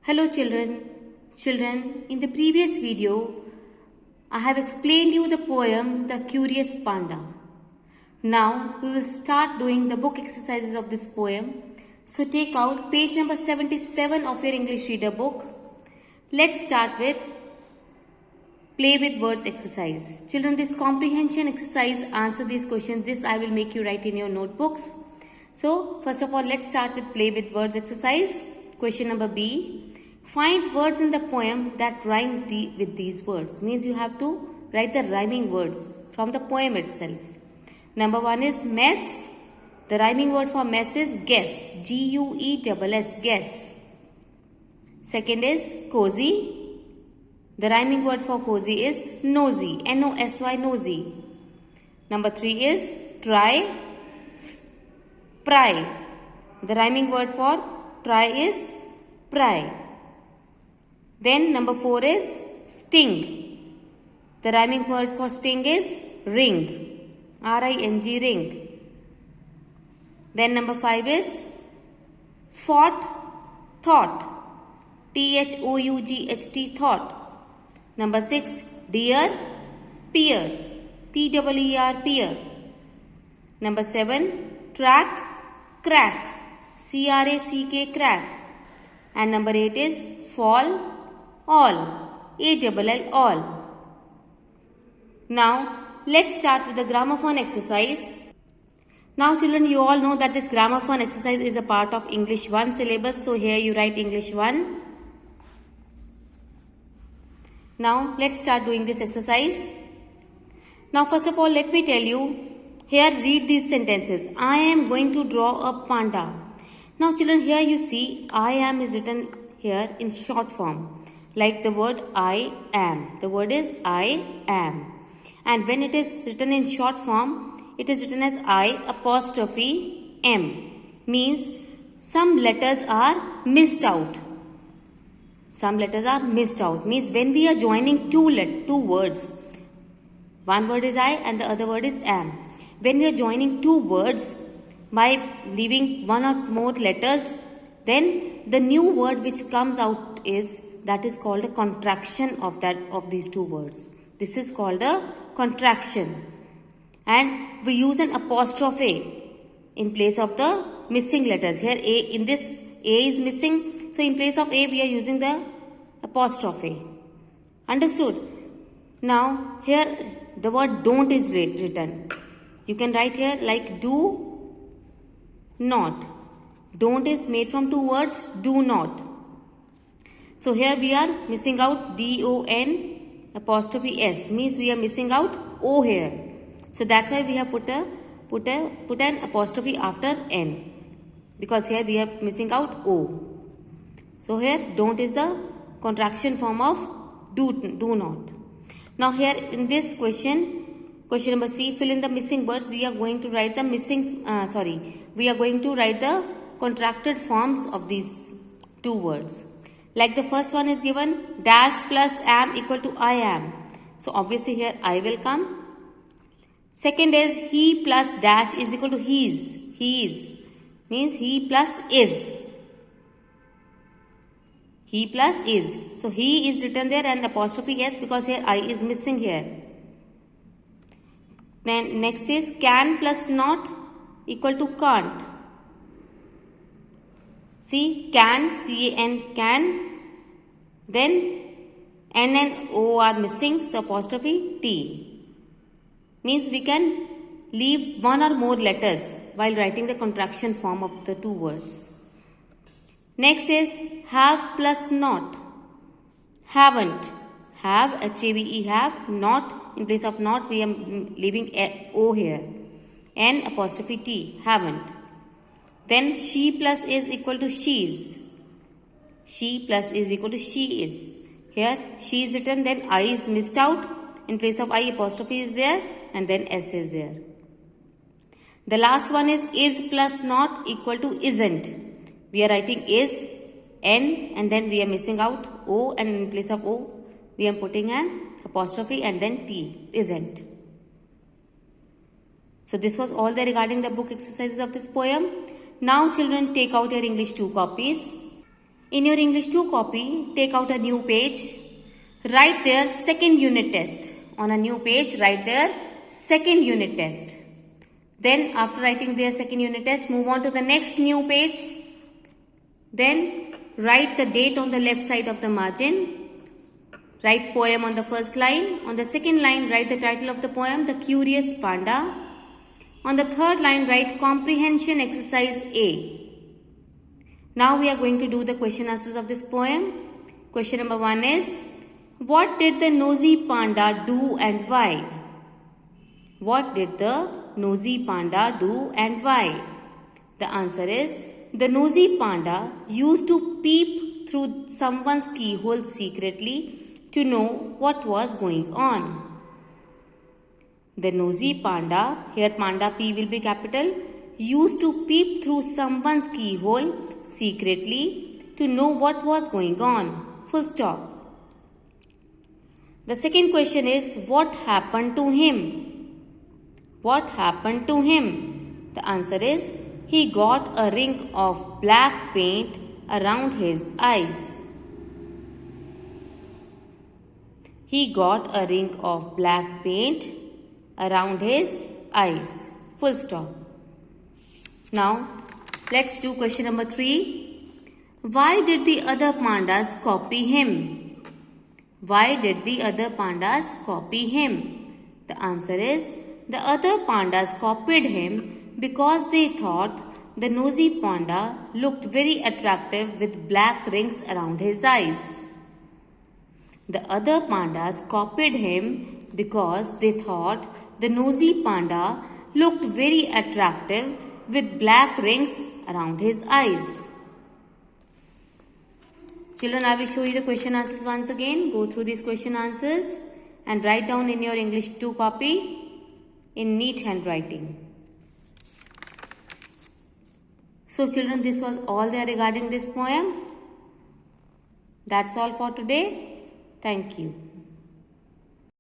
Hello children. Children, in the previous video, I have explained you the poem The Curious Panda. Now, we will start doing the book exercises of this poem. So take out page number 77 of your English reader book. Let's start with play with words exercise. Children, this comprehension exercise, answer these questions. This I will make you write in your notebooks. So, first of all, let's start with play with words exercise. Question number B. Find words in the poem that rhyme with these words. Means you have to write the rhyming words from the poem itself. Number 1 is mess. The rhyming word for mess is guess. Guess. Guess. Second is cozy. The rhyming word for cozy is nosy. Nosy. Nosy. Number 3 is try. Pry. The rhyming word for try is pry. Then number 4 is sting. The rhyming word for sting is ring. R-I-N-G, ring. Then number 5 is thought. T-H-O-U-G-H-T, thought. Number 6, deer, peer. P-E-E-R, peer. Number 7, track, crack. C-R-A-C-K, crack. And number 8 is fall, all. A-double-L, all. Now, let's start with the gramophone exercise. Now, children, you all know that this gramophone exercise is a part of English 1 syllabus. So, here you write English 1. Now, let's start doing this exercise. Now, first of all, let me tell you. Here, read these sentences. I am going to draw a panda. Now, children, here you see I am is written here in short form. Like the word I am. The word is I am. And when it is written in short form, it is written as I apostrophe M. Means some letters are missed out. Some letters are missed out. Means when we are joining two words. One word is I and the other word is am. When we are joining two words by leaving one or more letters, then the new word which comes out is called a contraction of these two words. This is called a contraction. And we use an apostrophe in place of the missing letters. Here in this A is missing. So in place of A we are using the apostrophe. Understood? Now here the word don't is written. You can write here like do not. Don't is made from two words, do not. So here we are missing out D-O-N apostrophe S. Means we are missing out O here. So that's why we have put an apostrophe after N. Because here we are missing out O. So here don't is the contraction form of do not. Now here in this question number C, fill in the missing words. We are going to write the we are going to write the contracted forms of these two words. Like the first one is given, dash plus am equal to I am. So obviously here I will come. Second is he plus dash is equal to his. His means he plus is. He plus is. So he is written there and apostrophe s because here I is missing here. Then next is can plus not equal to can't. See, can, C-A-N, can. Then N and O are missing, so apostrophe T. Means we can leave one or more letters while writing the contraction form of the two words. Next is have plus not. Haven't. Have, H-A-V-E, have. Not, in place of not we are leaving O here. N apostrophe T, haven't. Then she plus is equal to she's. She plus is equal to she is. Here she is written, then I is missed out. In place of I apostrophe is there and then S is there. The last one is plus not equal to isn't. We are writing is, N and then we are missing out O and in place of O we are putting an apostrophe and then T, isn't. So this was all there regarding the book exercises of this poem. Now children, take out your English 2 copies. In your English 2 copy, take out a new page. Write there second unit test. On a new page, write there second unit test. Then after writing their second unit test, move on to the next new page. Then write the date on the left side of the margin. Write poem on the first line. On the second line, write the title of the poem, The Curious Panda. On the third line, write comprehension exercise A. Now we are going to do the question answers of this poem. Question number 1 is, what did the nosy panda do and why? What did the nosy panda do and why? The answer is, the nosy panda used to peep through someone's keyhole secretly to know what was going on. The nosy panda, here panda P will be capital, used to peep through someone's keyhole secretly to know what was going on. Full stop. The second question is, what happened to him? What happened to him? The answer is, he got a ring of black paint around his eyes. He got a ring of black paint around his eyes. Full stop. Now, let's do question number 3. Why did the other pandas copy him? Why did the other pandas copy him? The answer is, the other pandas copied him because they thought the nosy panda looked very attractive with black rings around his eyes. The other pandas copied him because they thought the nosy panda looked very attractive with black rings around his eyes. Children, I will show you the question answers once again. Go through these question answers and write down in your English 2 copy in neat handwriting. So children, this was all there regarding this poem. That's all for today. Thank you.